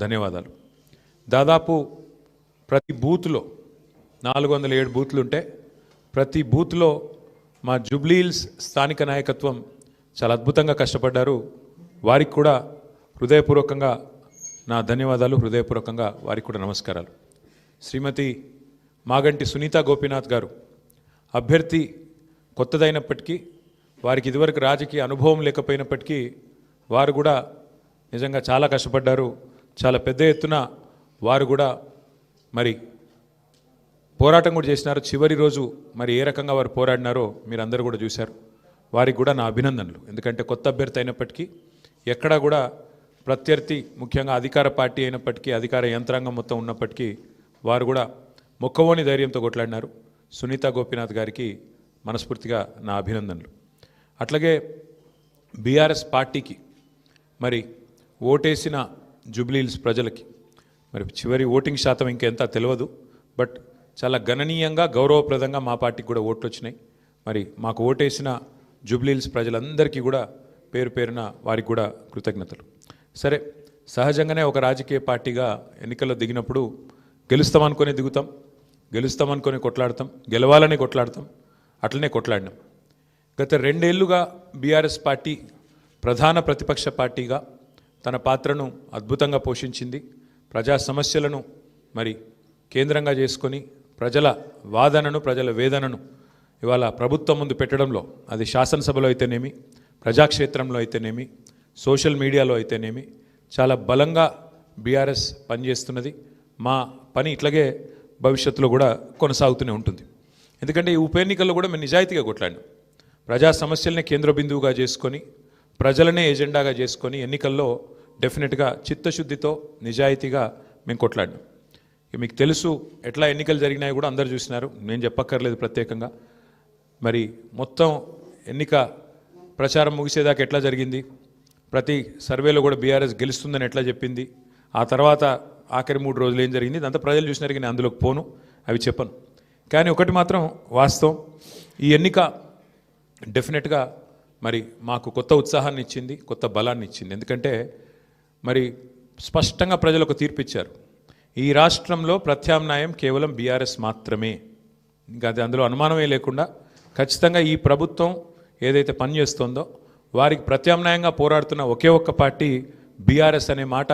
ధన్యవాదాలు. దాదాపు ప్రతి బూత్లో 407 బూత్లు ఉంటే ప్రతి బూత్లో మా జూబ్లీహిల్స్ స్థానిక నాయకత్వం చాలా అద్భుతంగా కష్టపడ్డారు. వారికి కూడా హృదయపూర్వకంగా నా ధన్యవాదాలు, హృదయపూర్వకంగా వారికి కూడా నమస్కారాలు. శ్రీమతి మాగంటి సునీత గోపీనాథ్ గారు అభ్యర్థి కొత్తదైనప్పటికీ, వారికి ఇదివరకు రాజకీయ అనుభవం లేకపోయినప్పటికీ వారు కూడా నిజంగా చాలా కష్టపడ్డారు. చాలా పెద్ద ఎత్తున వారు కూడా మరి పోరాటం కూడా చేసినారు. చివరి రోజు మరి ఏ రకంగా వారు పోరాడినారో మీరు అందరూ కూడా చూశారు. వారికి కూడా నా అభినందనలు. ఎందుకంటే కొత్త అభ్యర్థి అయినప్పటికీ, ఎక్కడా కూడా ప్రత్యర్థి ముఖ్యంగా అధికార పార్టీ అయినప్పటికీ, అధికార యంత్రాంగం మొత్తం ఉన్నప్పటికీ వారు కూడా మొక్కవోని ధైర్యంతో కొట్లాడినారు. సునీత గోపీనాథ్ గారికి మనస్ఫూర్తిగా నా అభినందనలు. అట్లాగే బీఆర్ఎస్ పార్టీకి మరి ఓటేసిన జూబ్లీహిల్స్ ప్రజలకి మరి చివరి ఓటింగ్ శాతం ఇంకెంత తెలియదు, బట్ చాలా గణనీయంగా గౌరవప్రదంగా మా పార్టీకి కూడా ఓట్లు వచ్చినాయి. మరి మాకు ఓటేసిన జూబ్లీహిల్స్ ప్రజలందరికీ కూడా పేరు పేరున వారికి కూడా కృతజ్ఞతలు. సరే, సహజంగానే ఒక రాజకీయ పార్టీగా ఎన్నికల్లో దిగినప్పుడు గెలుస్తామనుకొని దిగుతాం, గెలుస్తామనుకొని కొట్లాడతాం, గెలవాలని కొట్లాడతాం, అట్లనే కొట్లాడినాం. గత 2 ఏళ్లుగా బీఆర్ఎస్ పార్టీ ప్రధాన ప్రతిపక్ష పార్టీగా తన పాత్రను అద్భుతంగా పోషించింది. ప్రజా సమస్యలను మరి కేంద్రంగా చేసుకొని ప్రజల వాదనను, ప్రజల వేదనను ఇవాళ ప్రభుత్వం ముందు పెట్టడంలో, అది శాసనసభలో అయితేనేమి, ప్రజాక్షేత్రంలో అయితేనేమి, సోషల్ మీడియాలో అయితేనేమి చాలా బలంగా బీఆర్ఎస్ పనిచేస్తున్నది. మా పని ఇట్లాగే భవిష్యత్తులో కూడా కొనసాగుతూనే ఉంటుంది. ఎందుకంటే ఈ ఉప ఎన్నికల్లో కూడా మేము నిజాయితీగా కొట్లాడినాం. ప్రజా సమస్యలనే కేంద్ర బిందువుగా చేసుకొని, ప్రజలనే ఎజెండాగా చేసుకొని ఎన్నికల్లో డెఫినెట్గా చిత్తశుద్ధితో నిజాయితీగా మేము కొట్లాడినాం. మీకు తెలుసు ఎట్లా ఎన్నికలు జరిగినాయి కూడా అందరు చూసినారు, నేను చెప్పక్కర్లేదు ప్రత్యేకంగా. మరి మొత్తం ఎన్నిక ప్రచారం ముగిసేదాకా ఎట్లా జరిగింది, ప్రతి సర్వేలో కూడా బీఆర్ఎస్ గెలుస్తుందని ఎట్లా చెప్పింది, ఆ తర్వాత ఆఖరి 3 రోజులు ఏం జరిగింది, ఇదంతా ప్రజలు చూసినారు. నేను అందులోకి పోను, అవి చెప్పను. కానీ ఒకటి మాత్రం వాస్తవం, ఈ ఎన్నిక డెఫినెట్గా మరి మాకు కొత్త ఉత్సాహాన్ని ఇచ్చింది, కొత్త బలాన్ని ఇచ్చింది. ఎందుకంటే మరి స్పష్టంగా ప్రజలు ఒక తీర్పు ఇచ్చారు. ఈ రాష్ట్రంలో ప్రత్యామ్నాయం కేవలం బీఆర్ఎస్ మాత్రమే. ఇంకా అది అందులో అనుమానమే లేకుండా ఖచ్చితంగా ఈ ప్రభుత్వం ఏదైతే పనిచేస్తుందో వారికి ప్రత్యామ్నాయంగా పోరాడుతున్న ఒకే ఒక్క పార్టీ బీఆర్ఎస్ అనే మాట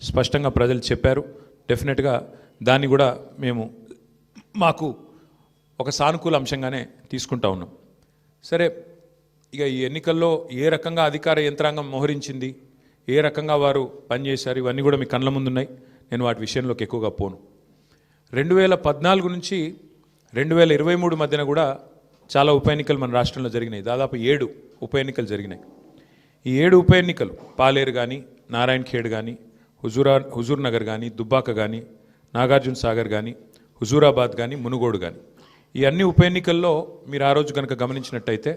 స్పష్టంగా ప్రజలు చెప్పారు. డెఫినెట్గా దాన్ని కూడా మేము మాకు ఒక సానుకూల అంశంగానే తీసుకుంటా ఉన్నాం. సరే, ఇక ఈ ఎన్నికల్లో ఏ రకంగా అధికార యంత్రాంగం మోహరించింది, ఏ రకంగా వారు పనిచేశారు, ఇవన్నీ కూడా మీ కళ్ళ ముందున్నాయి. నేను వాటి విషయంలోకి ఎక్కువగా పోను. 2014 నుంచి 2023 మధ్యన కూడా చాలా ఉప ఎన్నికలు మన రాష్ట్రంలో జరిగినాయి. దాదాపు 7 ఉప ఎన్నికలు జరిగినాయి. ఈ 7 ఉప ఎన్నికలు పాలేరు కానీ, నారాయణ ఖేడ్ కానీ, హుజూర్ నగర్ కానీ, దుబ్బాక కానీ, నాగార్జున సాగర్ కానీ, హుజూరాబాద్ కానీ, మునుగోడు కానీ, ఈ అన్ని ఉప ఎన్నికల్లో మీరు ఆ రోజు కనుక గమనించినట్టయితే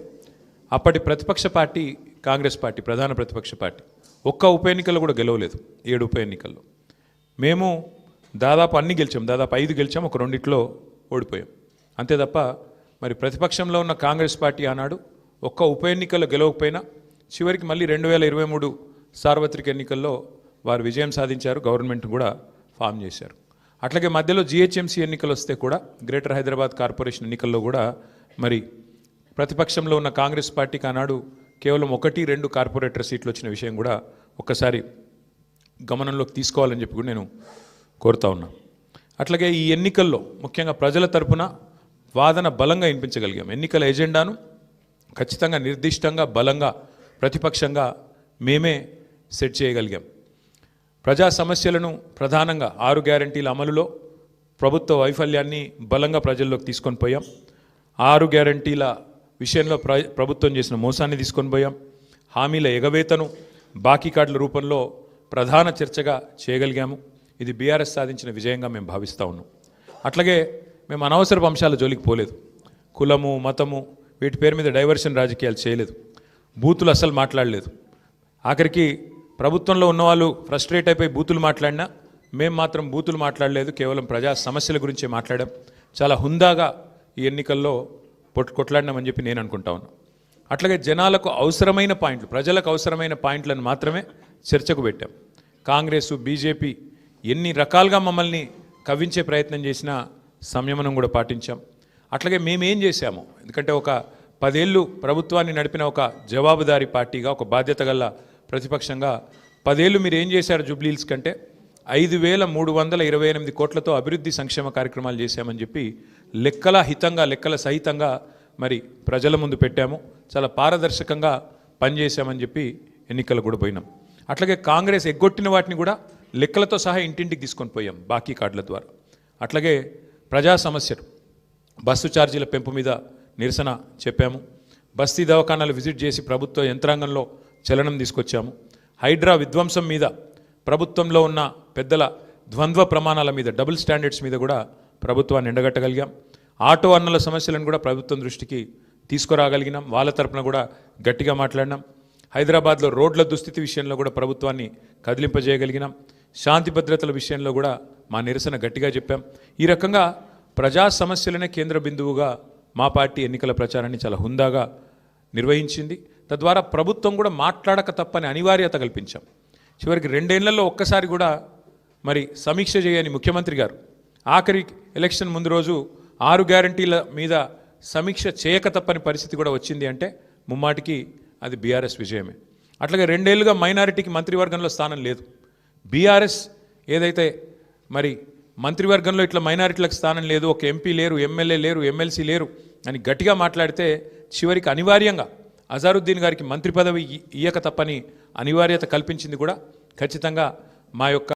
అప్పటి ప్రతిపక్ష పార్టీ కాంగ్రెస్ పార్టీ, ప్రధాన ప్రతిపక్ష పార్టీ, ఒక్క ఉప ఎన్నికల్లో కూడా గెలవలేదు. 7 ఉప ఎన్నికల్లో మేము దాదాపు అన్ని గెలిచాం, దాదాపు 5 గెలిచాం, ఒక 2 ఓడిపోయాం అంతే తప్ప మరి ప్రతిపక్షంలో ఉన్న కాంగ్రెస్ పార్టీ ఆనాడు ఒక్క ఉప ఎన్నికల్లో గెలవకపోయినా చివరికి మళ్ళీ 2023 సార్వత్రిక ఎన్నికల్లో వారు విజయం సాధించారు, గవర్నమెంట్ కూడా ఫామ్ చేశారు. అట్లాగే మధ్యలో జిహెచ్ఎంసీ ఎన్నికలు వస్తే కూడా, గ్రేటర్ హైదరాబాద్ కార్పొరేషన్ ఎన్నికల్లో కూడా మరి ప్రతిపక్షంలో ఉన్న కాంగ్రెస్ పార్టీకి ఆనాడు కేవలం 1-2 కార్పొరేటర్ సీట్లు వచ్చిన విషయం కూడా ఒక్కసారి గమనంలోకి తీసుకోవాలని చెప్పి కూడా నేను కోరుతా ఉన్నా. అట్లాగే ఈ ఎన్నికల్లో ముఖ్యంగా ప్రజల తరపున వాదన బలంగా వినిపించగలిగాం. ఎన్నికల ఎజెండాను ఖచ్చితంగా నిర్దిష్టంగా బలంగా ప్రతిపక్షంగా మేమే సెట్ చేయగలిగాం. ప్రజా సమస్యలను ప్రధానంగా 6 గ్యారంటీల అమలులో ప్రభుత్వ వైఫల్యాన్ని బలంగా ప్రజల్లోకి తీసుకొని పోయాం. 6 గ్యారంటీల విషయంలో ప్రభుత్వం చేసిన మోసాన్ని తీసుకొని పోయాం. హామీల ఎగవేతను బాకీ కార్డుల రూపంలో ప్రధాన చర్చగా చేయగలిగాము. ఇది బీఆర్ఎస్ సాధించిన విజయంగా మేము భావిస్తూ ఉన్నాం. అట్లాగే మేము అనవసరపు అంశాల జోలికి పోలేదు. కులము, మతము వీటి పేరు మీద డైవర్షన్ రాజకీయాలు చేయలేదు. బూతులు అసలు మాట్లాడలేదు. ఆఖరికి ప్రభుత్వంలో ఉన్నవాళ్ళు ఫ్రస్ట్రేట్ అయిపోయి బూతులు మాట్లాడినా మేము మాత్రం బూతులు మాట్లాడలేదు. కేవలం ప్రజా సమస్యల గురించే మాట్లాడాం. చాలా హుందాగా ఈ ఎన్నికల్లో కొట్లాడినామని చెప్పి నేను అనుకుంటా ఉన్నాను. అట్లాగే జనాలకు అవసరమైన పాయింట్లు, ప్రజలకు అవసరమైన పాయింట్లను మాత్రమే చర్చకు పెట్టాం. కాంగ్రెస్ బీజేపీ ఎన్ని రకాలుగా మమ్మల్ని కవ్వించే ప్రయత్నం చేసినా సంయమనం కూడా పాటించాం. అట్లాగే మేమేం చేశాము, ఎందుకంటే ఒక 10 ఏళ్ళు ప్రభుత్వాన్ని నడిపిన ఒక జవాబుదారీ పార్టీగా, ఒక బాధ్యత గల ప్రతిపక్షంగా 10 ఏళ్ళు మీరు ఏం చేశారు జూబ్లీహిల్స్ కంటే 5,328 కోట్లతో అభివృద్ధి సంక్షేమ కార్యక్రమాలు చేశామని చెప్పి లెక్కల సహితంగా మరి ప్రజల ముందు పెట్టాము. చాలా పారదర్శకంగా పనిచేశామని చెప్పి ఎన్నికలు కూడా పోయినాం. అట్లాగే కాంగ్రెస్ ఎగ్గొట్టిన వాటిని కూడా లెక్కలతో సహా ఇంటింటికి తీసుకొని పోయాం బాకీ కార్డుల ద్వారా. అట్లాగే ప్రజా సమస్యలు, బస్సు ఛార్జీల పెంపు మీద నిరసన చెప్పాము. బస్తీ దవాఖానాలు విజిట్ చేసి ప్రభుత్వ యంత్రాంగంలో చలనం తీసుకొచ్చాము. హైడ్రా విధ్వంసం మీద, ప్రభుత్వంలో ఉన్న పెద్దల ద్వంద్వ ప్రమాణాల మీద, డబుల్ స్టాండర్డ్స్ మీద కూడా ప్రభుత్వాన్ని ఎండగట్టగలిగాం. ఆటో అన్నల సమస్యలను కూడా ప్రభుత్వం దృష్టికి తీసుకురాగలిగినాం. వాళ్ళ తరపున కూడా గట్టిగా మాట్లాడినాం. హైదరాబాద్లో రోడ్ల దుస్థితి విషయంలో కూడా ప్రభుత్వాన్ని కదిలింపజేయగలిగినాం. శాంతి భద్రతల విషయంలో కూడా మా నిరసన గట్టిగా చెప్పాం. ఈ రకంగా ప్రజా సమస్యలనే కేంద్ర బిందువుగా మా పార్టీ ఎన్నికల ప్రచారాన్ని చాలా హుందాగా నిర్వహించింది. తద్వారా ప్రభుత్వం కూడా మాట్లాడక తప్పని అనివార్యత కల్పించాం. చివరికి 2 ఏళ్లలో ఒక్కసారి కూడా మరి సమీక్ష చేయని ముఖ్యమంత్రి గారు ఆఖరి ఎలక్షన్ ముందు రోజు 6 గ్యారంటీల మీద సమీక్ష చేయక తప్పని పరిస్థితి కూడా వచ్చింది అంటే ముమ్మాటికి అది బీఆర్ఎస్ విజయమే. అట్లాగే 2 ఏళ్లుగా మైనారిటీకి మంత్రివర్గంలో స్థానం లేదు. బీఆర్ఎస్ ఏదైతే మరి మంత్రివర్గంలో ఇట్లా మైనారిటీలకు స్థానం లేదు, ఒక ఎంపీ లేరు, ఎమ్మెల్యే లేరు, ఎమ్మెల్సీ లేరు అని గట్టిగా మాట్లాడితే చివరికి అనివార్యంగా అజారుద్దీన్ గారికి మంత్రి పదవి ఇయ్యక తప్పని అనివార్యత కల్పించింది కూడా ఖచ్చితంగా మా యొక్క